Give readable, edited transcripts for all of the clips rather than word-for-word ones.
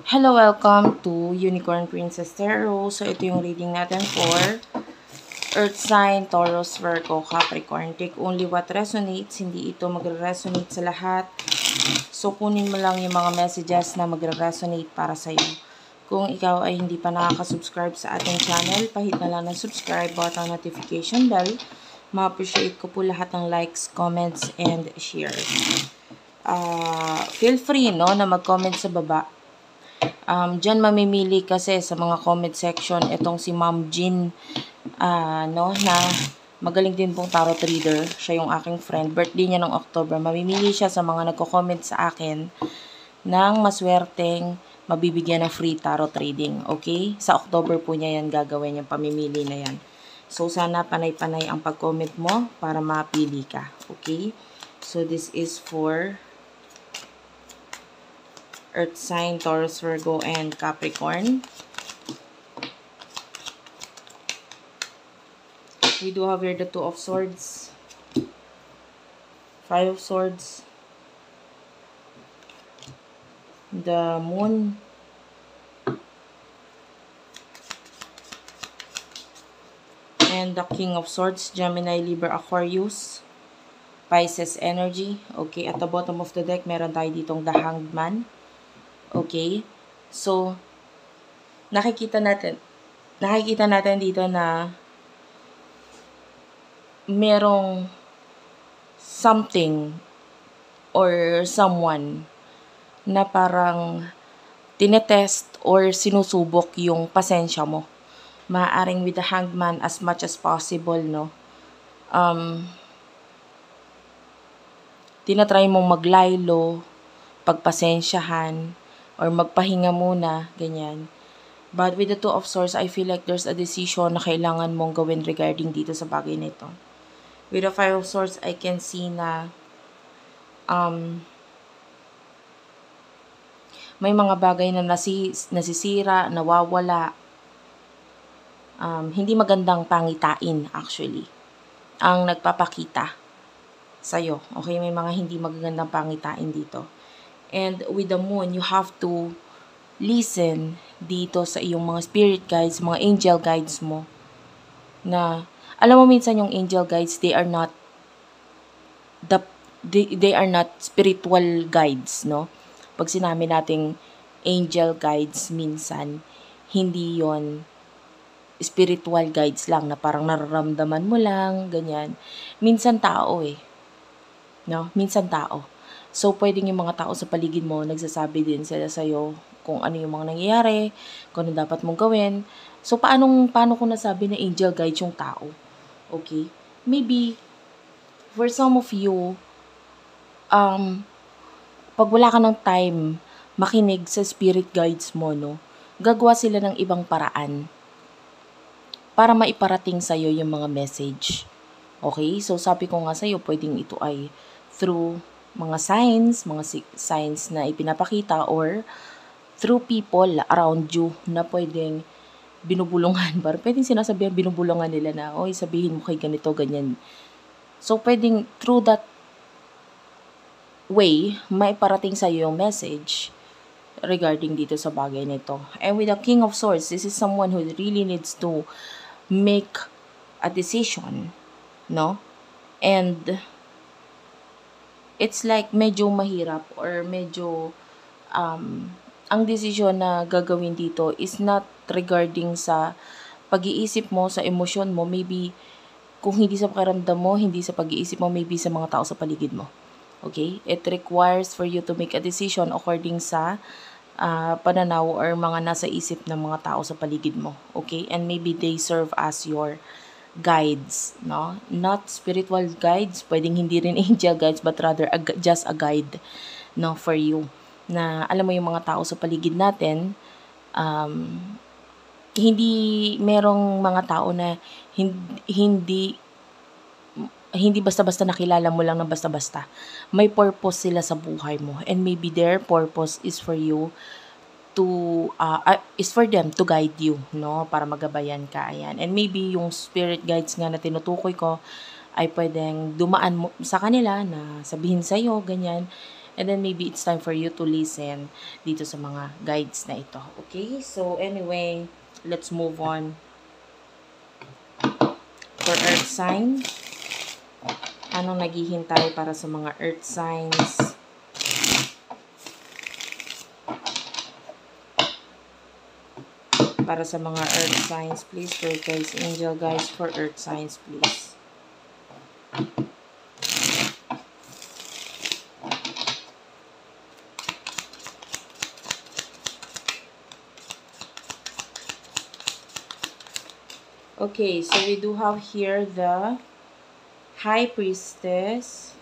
Hello, welcome to Unicorn Princess Tarot. So, ito yung reading natin for Earth Sign, Taurus, Virgo, Capricorn. Take only what resonates. Hindi ito magre-resonate sa lahat. So, kunin mo lang yung mga messages na magre-resonate para sa'yo. Kung ikaw ay hindi pa nakaka-subscribe sa ating channel, pahit na lang ng subscribe button, notification bell. Ma-appreciate ko po lahat ng likes, comments, and shares. Feel free na mag-comment sa baba. Diyan mamimili kasi sa mga comment section itong si Ma'am Jean na magaling din pong tarot reader. Siya yung aking friend. Birthday niya ng October. Mamimili siya sa mga nagko-comment sa akin ng maswerteng mabibigyan ng free tarot reading. Okay? Sa October po niya yan gagawin yung pamimili na yan. So, sana panay-panay ang pag-comment mo para mapili ka. Okay? So, this is for Earth sign, Taurus, Virgo, and Capricorn. We do have here the Two of Swords, Five of Swords, the Moon, and the King of Swords, Gemini, Libra, Aquarius, Pisces energy. Okay, at the bottom of the deck, meron tayo ditong the Hanged Man. Okay, so nakikita natin dito na merong something or someone na parang tinetest or sinusubok yung pasensya mo. Maaaring with the Hanged Man as much as possible, tinatry mong maglaylo, pagpasensyahan, or magpahinga muna, ganyan. But with the Two of Swords, I feel like there's a decision na kailangan mong gawin regarding dito sa bagay na ito. With the Five of Swords, I can see na may mga bagay na nasisira, nawawala, hindi magandang pangitain actually ang nagpapakita sa'yo. Okay, may mga hindi magagandang pangitain dito. And with the Moon, you have to listen dito sa iyong mga spirit guides, mga angel guides mo. Na, alam mo minsan yung angel guides, they are not spiritual guides, no? Pag sinabi nating angel guides, minsan, hindi yon spiritual guides lang na parang nararamdaman mo lang, ganyan. Minsan tao no? Minsan tao. So, pwedeng yung mga tao sa paligid mo, nagsasabi din sila sa'yo kung ano yung mga nangyayari, kung ano dapat mong gawin. So, paano ko nasabi na angel guide yung tao? Okay? Maybe, for some of you, pag wala ka ng time, makinig sa spirit guides mo, no? Gagawa sila ng ibang paraan para maiparating sa'yo yung mga message. Okay? So, sabi ko nga sa'yo, pwedeng ito ay through mga signs na ipinapakita or through people around you na pwedeng binubulungan. Pwedeng sinasabihan, binubulungan nila na, oy, sabihin mo kay ganito, ganyan. So, pwedeng through that way, may parating sa iyo yung message regarding dito sa bagay nito. And with the King of Swords, this is someone who really needs to make a decision, no? And it's like medyo mahirap or medyo ang desisyon na gagawin dito is not regarding sa pag-iisip mo, sa emosyon mo, maybe kung hindi sa pakiramdam mo, hindi sa pag-iisip mo, maybe sa mga tao sa paligid mo. Okay? It requires for you to make a decision according sa pananaw or mga nasa isip ng mga tao sa paligid mo. Okay? And maybe they serve as your guides, no? Not spiritual guides, pwedeng hindi rin angel guides, but rather just a guide, no, for you. Na alam mo yung mga tao sa paligid natin, hindi merong mga tao na hindi basta-basta nakilala mo lang ng basta-basta. May purpose sila sa buhay mo, and maybe their purpose is for you is for them to guide you, no? Para magabayan ka, ayan. And maybe yung spirit guides nga na tinutukoy ko ay pwedeng dumaan mo sa kanila na sabihin sa'yo, ganyan. And then maybe it's time for you to listen dito sa mga guides na ito. Okay? So anyway, let's move on. For earth sign, anong naghihintay para sa mga earth signs? Para sa mga earth signs, please. Turquoise angel, guys, for earth signs, please. Okay, so we do have here the High Priestess,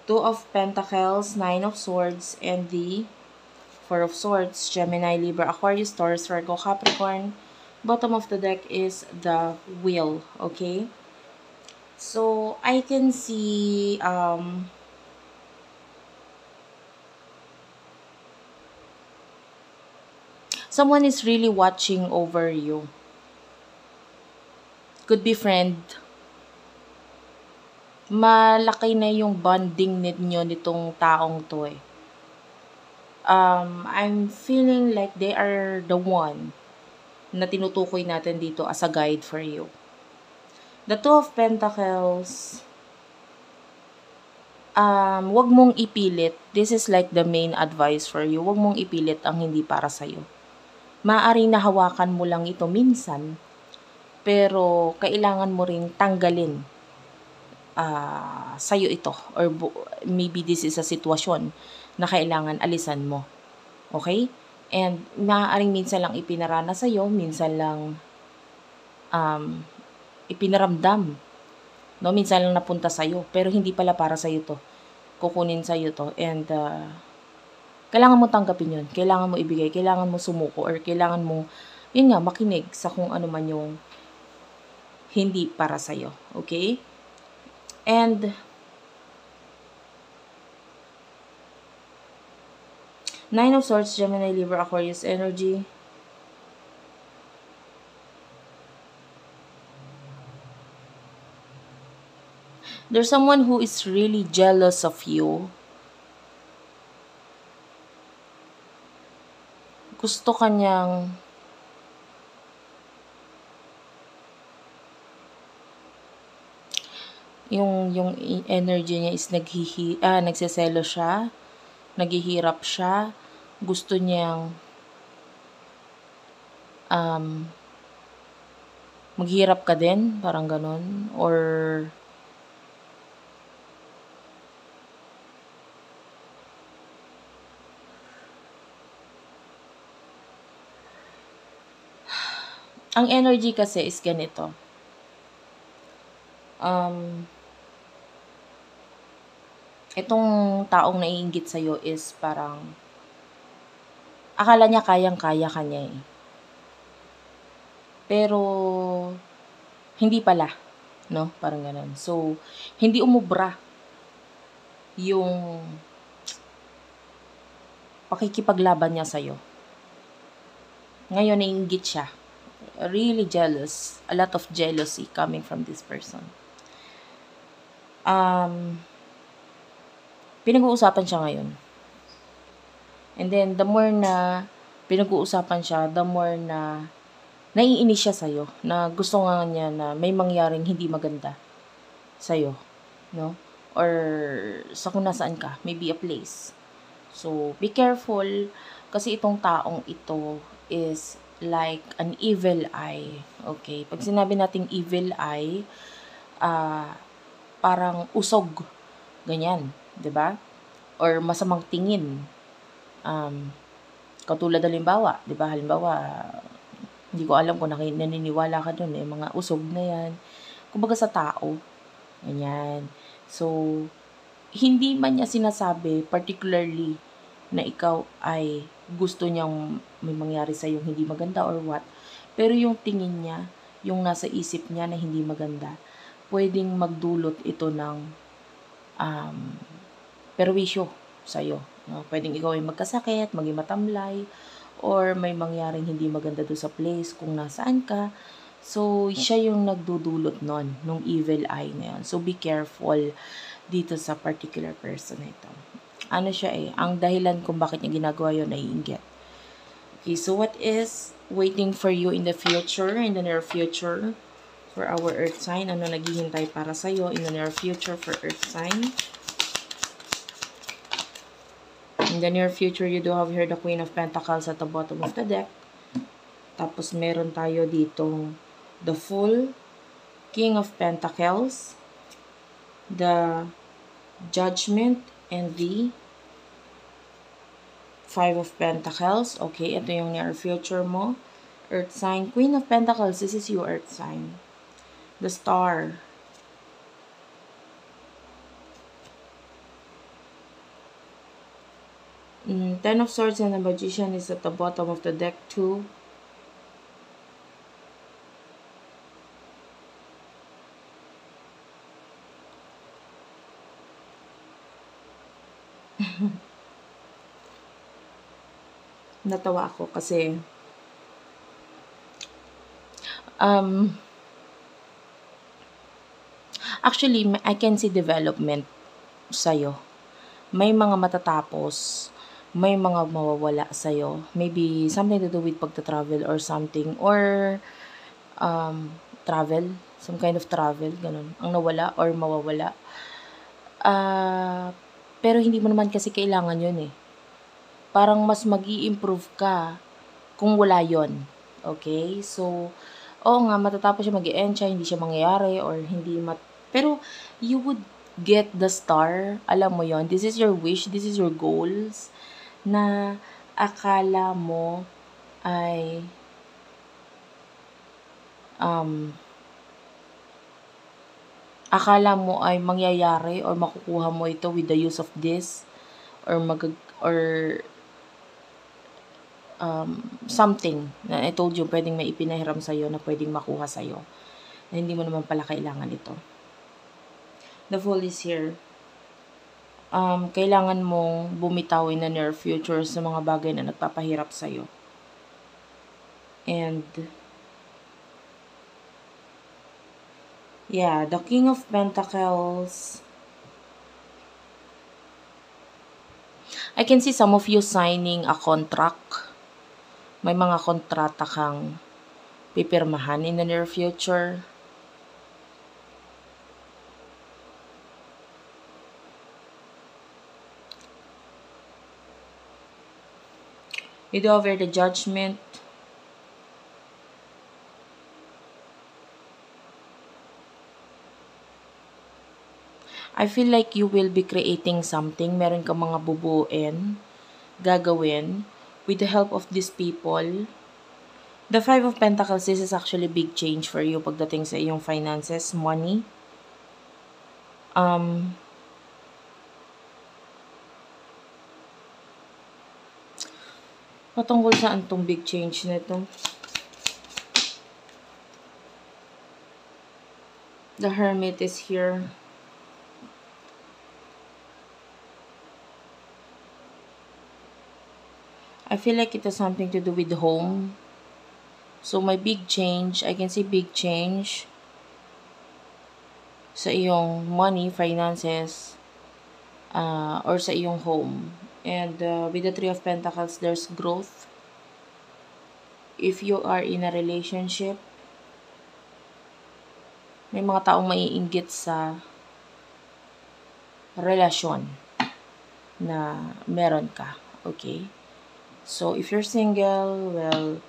Two of Pentacles, Nine of Swords, and the Four of Swords, Gemini, Libra, Aquarius, Taurus, Virgo, Capricorn. Bottom of the deck is the Wheel, okay? So, I can see, someone is really watching over you. Could be friend. Malaki na yung bonding ninyo nitong taong to eh. I'm feeling like they are the one na tinutukoy natin dito as a guide for you. The Two of Pentacles, wag mong ipilit. This is like the main advice for you. Wag mong ipilit ang hindi para sa'yo. Maaaring nahawakan mo lang ito minsan, pero kailangan mo ring tanggalin sa'yo ito. Or maybe this is a sitwasyon na kailangan alisan mo. Okay? And maaaring minsan lang ipinarana sa'yo, minsan lang ipinaramdam. No? Minsan lang napunta sa'yo, pero hindi pala para sa'yo to. Kukunin sa'yo to. And kailangan mo tanggapin yun. Kailangan mo ibigay. Kailangan mo sumuko. Or kailangan mo, yun nga, makinig sa kung ano man yung hindi para sa'yo. Okay? And Nine of Swords, Gemini, Libra, Aquarius energy. There's someone who is really jealous of you. Gusto kanyang yung energy niya is nagseselo siya, naghihirap siya, gusto niyang maghirap ka din, parang ganon, or ang energy kasi is ganito. Itong taong naiinggit sa'yo is parang akala niya kayang-kaya ka niya eh. Pero hindi pala, no? Parang ganun. So, hindi umubra yung pakikipaglaban niya sa'yo. Ngayon, naiinggit siya. Really jealous. A lot of jealousy coming from this person. Pinag-uusapan siya ngayon. And then, the more na pinag-uusapan siya, the more na naiinis siya sa'yo. Na gusto nga niya na may mangyaring hindi maganda sa'yo. No? Or sa kung nasaan ka. Maybe a place. So, be careful. Kasi itong taong ito is like an evil eye. Okay? Pag sinabi nating evil eye, parang usog. Ganyan. 'Di ba? Or masamang tingin. Katulad halimbawa, 'di ba? Halimbawa, hindi ko alam kung naniniwala ka doon eh, mga usog na 'yan. Kumbaga sa tao. Ganyan. So, hindi man niya sinasabi particularly na ikaw ay gusto niyang may mangyari sa yung hindi maganda or what. Pero yung tingin niya, yung nasa isip niya na hindi maganda, pwedeng magdulot ito ng perwisyo sa'yo. No? Pwedeng ikaw ay magkasakit, maging matamlay, or may mangyaring hindi maganda doon sa place kung nasaan ka. So, siya yung nagdudulot nung evil eye na yun. So, be careful dito sa particular person na ito. Ano siya ang dahilan kung bakit niya ginagawa yun ay inggit. Okay, so what is waiting for you in the future, in the near future, for our earth sign? Ano naghihintay para sa'yo in the near future for earth sign? In the near future, you do have here the Queen of Pentacles at the bottom of the deck. Tapos, meron tayo dito the Fool, King of Pentacles, the Judgment, and the Five of Pentacles. Okay, ito yung near future mo. Earth sign. Queen of Pentacles, this is your earth sign. The Star. Ten of Swords and the Magician is at the bottom of the deck too. Natawa ako kasi actually, I can see development sa'yo. May mga matatapos, may mga mawawala sa'yo. Maybe something to do with pagta-travel or something. Or travel, some kind of travel, ganun. Ang nawala or mawawala. Pero hindi mo naman kasi kailangan yun Parang mas mag-i-improve ka kung wala yon. Okay? So, oo nga, matatapos siya, mag-i-end siya, hindi siya mangyayari, or hindi pero, you would get the star. Alam mo yon. This is your wish, this is your goals, na akala mo ay mangyayari or makukuha mo ito with the use of this, or something na I told you, pwedeng may ipinahiram sa'yo na pwedeng makuha sa'yo na hindi mo naman pala kailangan ito. The Fool is here. Kailangan mong bumitaw in the near future sa mga bagay na nagpapahirap sa'yo. And yeah, the King of Pentacles. I can see some of you signing a contract. May mga kontrata kang pipirmahan in the near future. You do have the Judgment. I feel like you will be creating something. Meron kang mga bubuin, gagawin, with the help of these people. The Five of Pentacles, this is actually big change for you pagdating sa iyong finances, money. Patungkol saan tong big change na ito? The Hermit is here. I feel like it has something to do with home. So, my big change, I can see big change sa iyong money, finances, or sa iyong home. And with the Three of Pentacles, there's growth. If you are in a relationship, may mga taong maiinggit sa relasyon na meron ka. Okay? So, if you're single, well,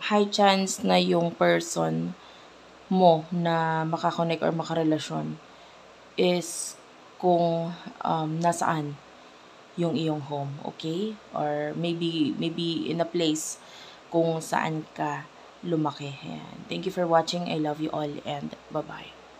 high chance na yung person mo na makakonect or makarelasyon is kung nasaan yung iyong home, okay? Or maybe in a place kung saan ka lumaki. Ayan. Thank you for watching. I love you all and bye-bye.